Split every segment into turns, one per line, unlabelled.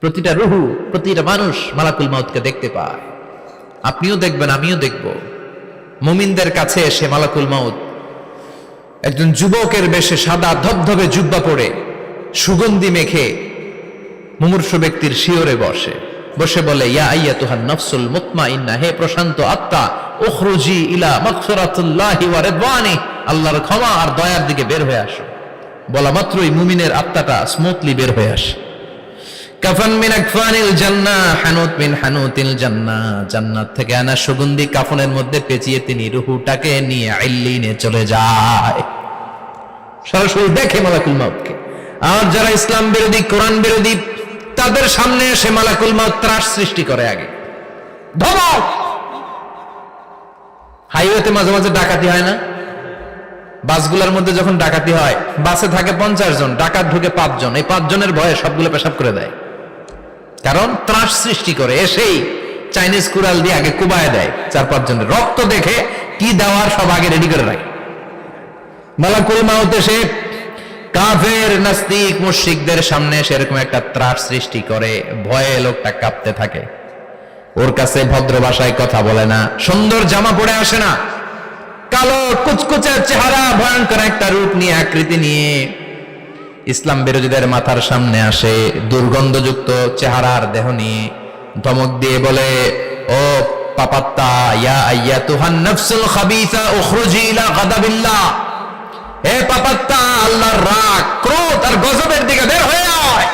প্রতিটা রুহু, প্রতিটা মানুষ মালাকুল মাউতকে দেখতে পায়। আপনিও দেখবেন, আমিও দেখব। মুমিনদের কাছে এসে মালাকুল মাউত একজন যুবকের বেশে সাদা ধবধবে জুব্বা পরে সুগন্ধি মেখে মুমূর্ষু ব্যক্তির শিয়রে বসে বলে, ইয়া আইয়াতুহান নাফসুল মুতমাইন্নাহ, হে প্রশান্ত আত্মা, উখরুজি ইলা মাগফিরাতুল্লাহি ওয়া রিদওয়ানি, আল্লাহর ক্ষমা আর দয়ার দিকে বের হয়ে আসো। বলা মাত্রই মুমিনের আত্মাটা স্মুথলি বের হয়ে আসে। কাফান মিন আকফানিল জান্নাহ, হানুত মিন হানুতিল জান্নাহ, জান্নাত থেকে আনা সুগন্ধি কাফনের মধ্যে পেঁচিয়ে তিনি রূহটাকে নিয়ে ইল্লিনে চলে যায়। সরাসরি দেখে মালাকুল মাউতকে। আর যারা ইসলাম বিরোধী, কোরআন বিরোধী, তাদের সামনে এসে মালাকুল মাউত ত্রাস সৃষ্টি করে। আগে ধমক। হাইওয়েতে মাঝে মাঝে ডাকাতি হয় না? বাসগুলোর মধ্যে যখন ডাকাতি হয়, বাসে থাকে 50 জন, ডাকাত ঢুকে 5 জন। এই 5 জনের ভয়ে সবগুলো পেশাব করে দেয়, কারণ ত্রাস সৃষ্টি করে। এসেই চাইনিজ কুড়াল দিয়ে আগে কুবায় দেয় 4-5 জনের। রক্ত দেখে কি দেওয়ার সব আগে রেডি করে রাখে। মালাকুল মাউত এসে কাফের, নাস্তিক, মুশরিকদের সামনে সেরকম একটা ত্রাস সৃষ্টি করে। ভয়ে লোকটা কাঁপতে থাকে। ওর কাছে ভদ্র ভাষায় কথা বলে না, সুন্দর জামা পরে আসে না, কালো কুচকুচে চেহারা, ভয়ঙ্কর একটা রূপ নিয়ে, আকৃতি নিয়ে ইসলাম বিরোধীদের মাথার সামনে আসে। দুর্গন্ধযুক্ত চেহারার দেহ নিয়ে ধমক দিয়ে বলে, ও পাপাত্তা, ইয়া আইয়াতুহান নাফসুল খাবিসা উখরুজি ইলা গাদাবিল্লাহ, হে পাপাত্তা, আল্লাহর রাগ, ক্রোধ আর গজবের দিকে বের হয়ে আয়।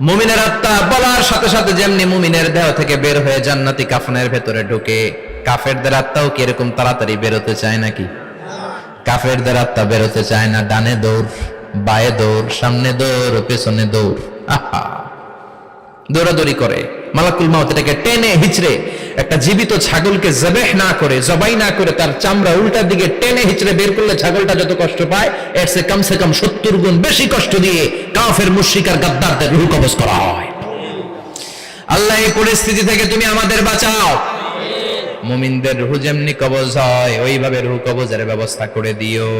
মুমিনের আত্মা বলার সাথে সাথে যেমনি মুমিনের দেহ থেকে বের হয়ে জান্নাতি কাফনের ভেতরে ঢুকে, কাফেরদের আত্মাও কি এরকম তাড়াতাড়ি বেরোতে চায় নাকি? কাফেরদের আত্মা বেরোতে চায় না। ডানে দৌড়, বায়ে দৌড়, সামনে দৌড়, পেছনে দৌড়, আহা, দৌড়াদৌড়ি করে। মালাকুল মাউত এটাকে টেনে হিচড়ে, একটা জীবিত ছাগলকে জবাই না করে তার চামড়া উল্টার দিকে টেনে হিচড়ে বের করলে ছাগলটা যত কষ্ট পায়, এর চেয়ে কমসে কম 70 গুণ বেশি কষ্ট দিয়ে কাফের, মুশরিক আর গাদ্দারদের রূহ কবজ করা হয়। আল্লাহ, এই পরিস্থিতি থেকে তুমি আমাদের বাঁচাও। মুমিনদের রূহ যেমনি কবজ হয়, ওইভাবে রূহ কবজের ব্যবস্থা করে দিও।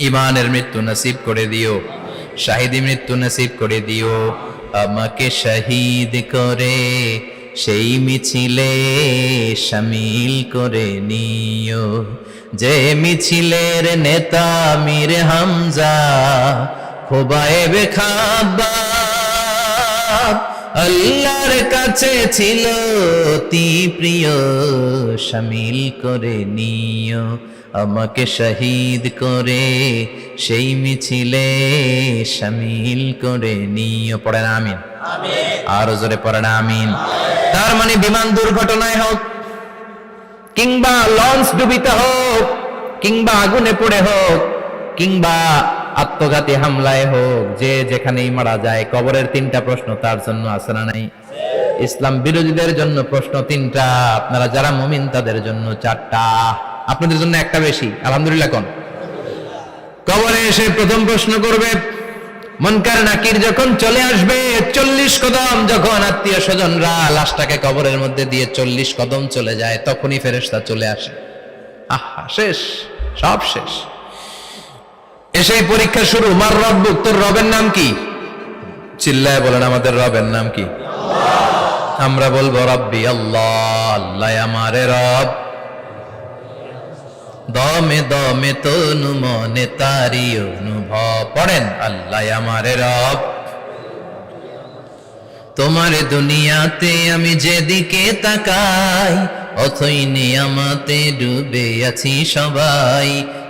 ঈমানের মৃত্যু নসিব করে দিও, শাহিদি মৃত্যু নসিব করে দিও। আমাকে শহীদ করে সেই মিছিলে শামিল করে নিও, যে মিছিলের নেতা মীর হামজা, খোবায়েবে খাব্বাব, আল্লাহর কাছে ছিল অতি প্রিয়, শামিল করে নিও। আমাকে শহীদ করে সেই মিছিলে শামিল করে নিও। পড়েন আমিন। আরো জোরে পড়েন আমিন। তার মানে বিমান দুর্ঘটনায় হোক, কিংবা লঞ্চ ডুবিতে হোক, কিংবা আগুনে পড়ে হোক, কিংবা আত্মঘাতী হামলায় হোক, যে যেখানেই মারা যায়, কবরের 3টা প্রশ্ন তার জন্য আছে না নাই? ইসলাম বিরোধীদের জন্য প্রশ্ন 3টা, আপনারা যারা মুমিন তাদের জন্য 4টা। আপনাদের জন্য একটা বেশি, আলহামদুলিল্লাহ। কোন কবরে এসে প্রথম প্রশ্ন করবে, মুনকার নাকির যখন চলে আসবে, 40 কদম যখন আত্মীয় স্বজনরা লাশটাকে কবরের মধ্যে দিয়ে 40 কদম চলে যায়, তখনই ফেরেশতা চলে আসে। আহা, শেষ, সব শেষ। এসেই পরীক্ষা শুরু। মার রব্বুক, তোর রবের নাম কি? চিল্লায় বলেন, আমাদের রবের নাম কি? আমরা বলবো রব্বি আল্লাহ, আল্লাহ আমারে রব। দমে দমে তনু মনে তারি অনুভব। পড়েন, আল্লাহ আমারে রব। তোমার দুনিয়াতে আমি যেদিকে তাকাই, অথই নিয়ামতে ডুবে আছি সবাই।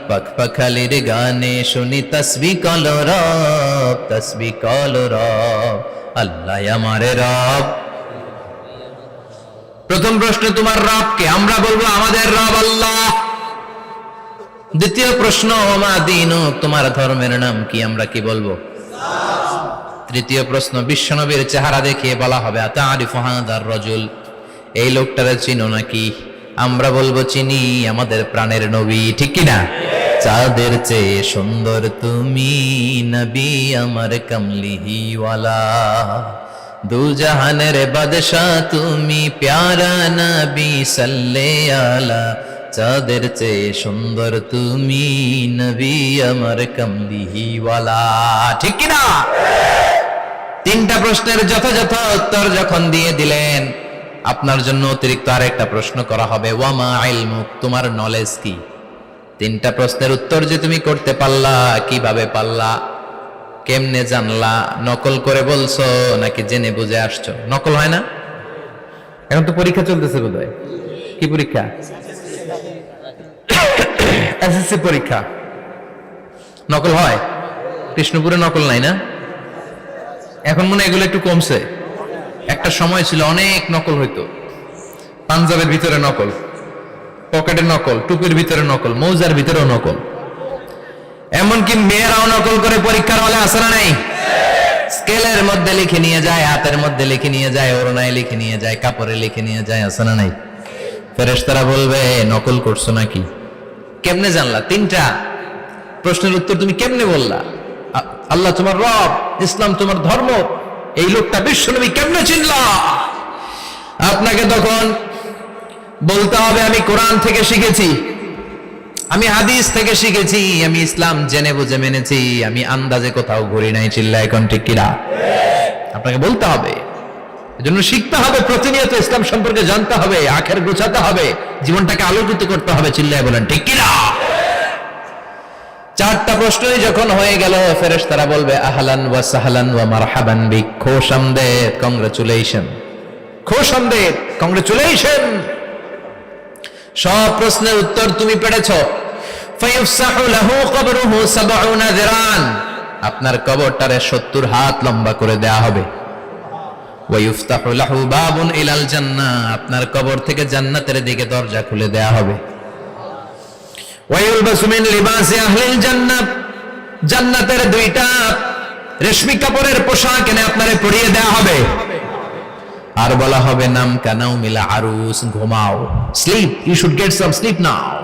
পাখপাখালির গানে শুনি তসবিহ কলো রব, তসবিহ কলো রব, আল্লাহ আমারে রব। প্রথম প্রশ্ন, তোমার রব কে? আমরা বলবো আমাদের রব আল্লাহ। দ্বিতীয় প্রশ্ন, ওমা দীনুক, তোমার ধর্মের নাম কি? আমরা কি বলবো? তৃতীয় প্রশ্ন, বিশ্বনবীর চেহারা দেখিয়ে বলা হবে, আতারিফু হাদার রাজুল, এই লোকটারে চিনো নাকি? আমরা বলবো চিনি, আমাদের প্রাণের নবী, ঠিক কি না? চাঁদের চেয়ে সুন্দর তুমি নবী আমার কমলিহিওয়ালা, দু জাহানের বাদশা তুমি প্যারা নবী সাল্লে আলা, চাঁদের চেয়ে সুন্দর তুমি নবী আমার কমলিহিওয়ালা, ঠিক কি না? তিনটা প্রশ্নের যথাযথ উত্তর যখন দিয়ে দিলেন, আপনার জন্য অতিরিক্ত আরেকটা প্রশ্ন করা হবে, ওয়ামা ইলমুক, তোমার নলেজ কি? তিনটা প্রশ্নের উত্তর যে তুমি করতে পারলা, কিভাবে পারলা, কেমনে জানলা? নকল করে বলছো নাকি জেনে বুঝে আসছো? নকল হয় না? এখন তো পরীক্ষা চলতেছে বোধহয়। কি পরীক্ষা? এসএসসি পরীক্ষা। নকল হয়? কৃষ্ণপুরে নকল নাই না? এখন মনে হয় এগুলো একটু কমছে। একটা সময় ছিল অনেক নকল হইতো। পাঞ্জাবের ভিতরে নকল, পকেটের নকল, টুপির ভিতরে নকল, মৌজার ভিতরেও নকল, এমনকি মেয়েরাও নকল করে পরীক্ষার হলে আসে না নাই? স্কেলের মধ্যে লিখে নিয়ে যায়, হাতের মধ্যে লিখে নিয়ে যায়, ওড়নায় লিখে নিয়ে যায়, কাপড়ে লিখে নিয়ে যায়, আসে না নাই? ফেরেশতারা বলবে নকল করছো নাকি? কেমনে জানলা? তিনটা প্রশ্নের উত্তর তুমি কেমনে বললা? আল্লাহ তোমার রব, ইসলাম তোমার ধর্ম, এই লোকটা বিশ্বনবী, কেমনে চিনলা? আপনাকে তখন বলতে হবে আমি কোরআন থেকে শিখেছি, আমি হাদিস থেকে শিখেছি, আমি ইসলাম জেনে বুঝে মেনেছি, আমি আন্দাজে কোথাও ঘুরি নাই। চিল্লায় এখন ঠিক কিনা? আপনাকে বলতে হবে। এজন্য শিখতে হবে, প্রতিনিয়ত ইসলাম সম্পর্কে জানতে হবে, আখের গোছাতে হবে, জীবনটাকে আলোকিত করতে হবে। চিল্লায় বলেন ঠিক কিনা? চারটা প্রশ্নই যখন হয়ে গেল, ফেরেশতারা বলবে আহলান ওয়া সাহলান ওয়া মারহাবান বিক, খোশামদেদ, কংগ্রাচুলেশন, খোশামদেদ, কংগ্রাচুলেশন। সব প্রশ্নের উত্তর তুমি পেরেছো। ফায়ুফসাহু লাহু কবরুহু ৭০ যিরান, আপনার কবরটারে ৭০ হাত লম্বা করে দেয়া হবে। ওয়া ইফতাহু লাহু বাবুন ইলাল জান্নাহ, আপনার কবর থেকে জান্নাতের দিকে দরজা খুলে দেয়া হবে। ওয়া ইউলবাসু মিন লিবাসি আহলিল জান্নাহ, জান্নাতের দুইটা রেশমি কাপড়ের পোশাক এনে আপনারে পরিয়ে দেয়া হবে। আর বলা হবে নাম কানাও মিলা আরুস, ঘুমাও, sleep, you should get some sleep now,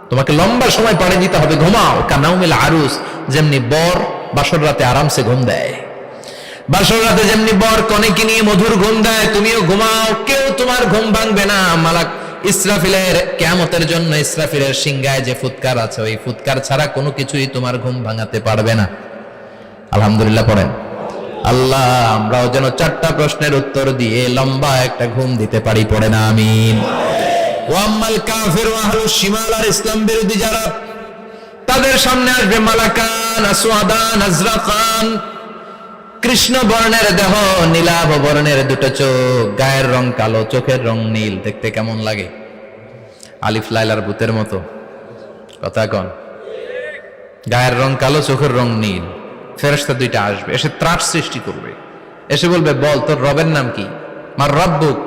তোমাকে লম্বা সময় পাড়ে দিতে হবে, ঘুমাও। কানাও মিলা আরুস, যেমনি বর বাসর রাতে আরামসে ঘুম দেয়, বাসর রাতে যেমনি বর কনেকে নিয়ে মধুর ঘুম দেয়, তুমিও ঘুমাও, কেউ তোমার ঘুম ভাঙবে না। মালাক ইসরাফিলের, কিয়ামতের জন্য ইসরাফিলের সিংহায় যে ফুৎকার আছে, ওই ফুৎকার ছাড়া কোনো কিছুই তোমার ঘুম ভাঙাতে পারবে না। আলহামদুলিল্লাহ পড়েন। আল্লাহ আমরাও যেন চারটা প্রশ্নের উত্তর দিয়ে লম্বা একটা ঘুম দিতে পারি, পড়ে না আমিন। ওয়াম্মাল কাফির ওয়া আহলুশ শিমাল, আর ইসলাম বিরোধী যারা, তাদের সামনে আসবে মালাকান আসওয়াদান আজরাকান, কৃষ্ণ বর্ণের দেহ, নীলাভ বর্ণের দুটো চোখ, গায়ের রং কালো, চোখের রং নীল। দেখতে কেমন লাগে? আলিফ লাইলার ভূতের মতো। কথা কন। গায়ের রং কালো, চোখের রং নীল। ফেরেশতা দুইটা আসবে, এসে ত্রাস সৃষ্টি করবে, এসে বলবে বল তোর রবের নাম কি? মার রব্বুক।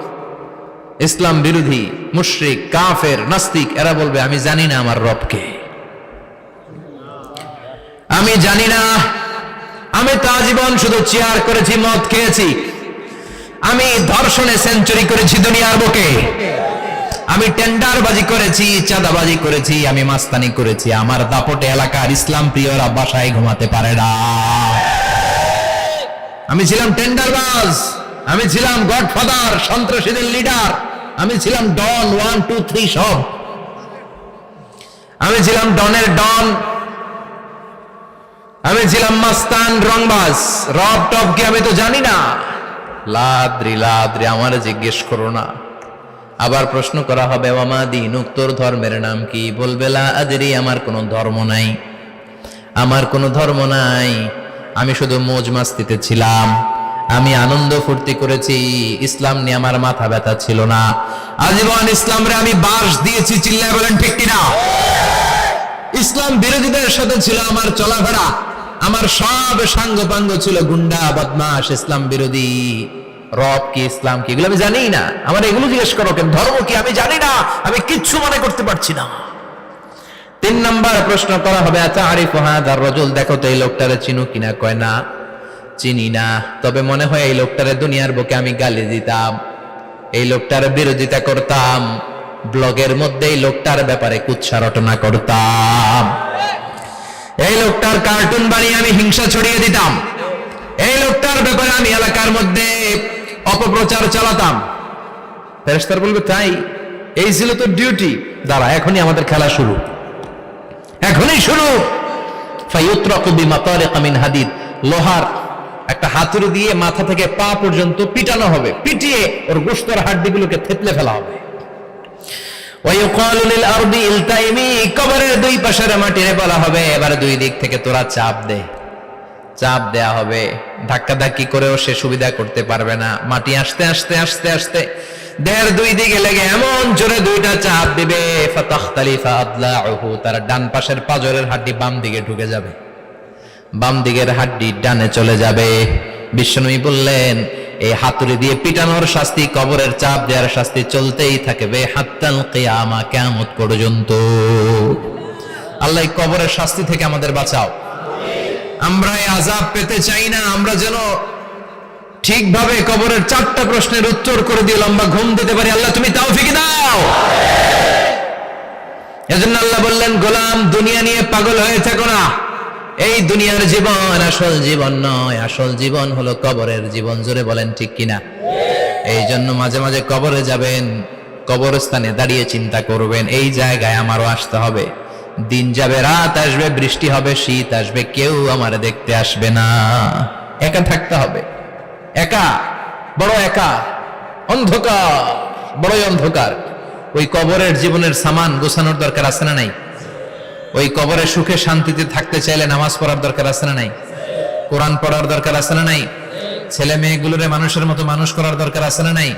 ইসলাম বিরোধী মুশরিক, কাফের, নাস্তিক এরা বলবে আমি জানি না আমার রবকে, আমি জানি না, আমি তো আজীবন শুধু চেয়ার করেছি, মদ খেয়েছি, আমি ধর্ষণে সেঞ্চুরি করেছি দুনিয়ার বুকে, আমি টেন্ডারবাজি করেছি, চাঁদাবাজি করেছি, আমি মাস্তানি করেছি, আমার দাপটে এলাকার ইসলাম প্রিয়রা বাসায় ঘুমাতে পারে না। আমি ছিলাম টেন্ডারবাজ, আমি ছিলাম গডফাদার, সন্ত্রাসীদের লিডার, আমি ছিলাম ডন 1 2 3 সব, আমি ছিলাম ডনের ডন, আমি ছিলাম মাস্তান, রংবাজ। রব টব কি আমি তো জানি না। লাদ্রি লাদ্রি, আমার জিজ্ঞেস করো না। আবার প্রশ্ন করা হবে ওয়ামা দীনুক, তোর ধর্মের নাম কি? বলবে লা আদরি, আমার কোনো ধর্ম নাই, আমার কোনো ধর্ম নাই, আমি শুধু মৌজ মাস্তিতে ছিলাম, আমি আনন্দ ফুর্তি করেছি, ইসলাম নিয়ে আমার মাথা ব্যথা ছিল না, আজীবন ইসলামরে আমি বাস দিয়েছি। চিল্লায় বলেন ঠিক কিনা? ইসলাম বিরোধীদের সাথে ছিল আমার চলাফেরা, আমার সব সাঙ্গপাঙ্গ ছিল গুন্ডা বদমাশ, ইসলাম বিরোধী। রব কি, ইসলাম কি, এগুলো আমি জানি না। আমার এগুলো জিজ্ঞেস করো কেন? ধর্ম কি আমি জানি না, আমি কিচ্ছু মনে করতে পারছি না। 3 নাম্বার প্রশ্ন করা হবে আতারিফু হাযার রাজুল, দেখো তো এই লোকটারে চিনো কিনা? কয় না, চিনি না, তবে মনে হয় এই লোকটারে দুনিয়ার বুকে আমি গালি দিতাম, এই লোকটার বিরোধিতা করতাম, ব্লগের মধ্যে এই লোকটার ব্যাপারে কুৎসা রটনা করতাম, এই লোকটার কার্টুন বানিয়ে আমি হিংসা ছড়িয়ে দিতাম, এই লোকটার ব্যাপারে আমি এলাকার মধ্যে অপপ্রচার চালাতাম। ফেরেশতারা বলবে তাই, এই ছিল তোর ডিউটি, দাঁড়া এখনই আমাদের খেলা শুরু, এখনই শুরু। ফায়ুতরাকু বিমাতারিক মিন হাদিদ, লোহার একটা হাতুড়ি দিয়ে মাথা থেকে পা পর্যন্ত পিটানো হবে, পিটিয়ে ওর গোশতের হাড্ডিগুলোকে থেতলে ফেলা হবে। ওয়ায়ুকালু লিল আরদি ইলতাইমি, কবরের দুই পাশের মাটিরে বলা হবে এবার দুই দিক থেকে তোরা চাপ দে। চাপ দেয়া হবে, ধাক্কা ধাক্কি করেও সে সুবিধা করতে পারবে না। মাটি আস্তে আস্তে আস্তে আস্তে দেহের দুই দিকে লেগে এমন জোরে দুইটা চাপ দিবে, ফাতাখতালিফা আদলাউহু, তার ডান পাশের পাজরের হাড্ডি বাম দিকে ঢুকে যাবে, বাম দিকের হাড্ডি ডানে চলে যাবে। বিশ্বনবী বললেন এই হাতুড়ি দিয়ে পিটানোর শাস্তি, কবরের চাপ দেওয়ার শাস্তি চলতেই থাকবে হাত্তাল কিয়ামা, কিয়ামত পর্যন্ত। আল্লাহ এই কবরের শাস্তি থেকে আমাদের বাঁচাও। আমরা এই আযাব পেতে চাই না, আমরা যেন ঠিকভাবে কবরের 4টা প্রশ্নের উত্তর করে দিয়ে লম্বা ঘুম দিতে পারি। আল্লাহ তুমি তৌফিক দাও। এজন্য আল্লাহ বললেন গোলাম দুনিয়া নিয়ে পাগল হয়ে থেকো না, এই দুনিয়ার জীবন আসল জীবন নয়, আসল জীবন হলো কবরের জীবন। জোরে বলেন ঠিক কিনা? এই জন্য মাঝে মাঝে কবরে যাবেন, কবরস্থানে দাঁড়িয়ে চিন্তা করবেন এই জায়গায় আমারও আসতে হবে। দিন যাবে, রাত আসবে, বৃষ্টি হবে, শীত আসবে, কেউ আমার দেখতে আসবে না, একা থাকতে হবে। একা, বড় একা, অন্ধকার, বড়ই অন্ধকার। ওই কবরের জীবনের সামান গোছানোর দরকার আছে না নাই? ওই কবরে সুখে শান্তিতে থাকতে চাইলে নামাজ পড়ার দরকার আছে না নাই? কোরআন পড়ার দরকার আছে না নাই? ছেলে মেয়েগুলোরে মানুষের মতো মানুষ করার দরকার আছে না নাই?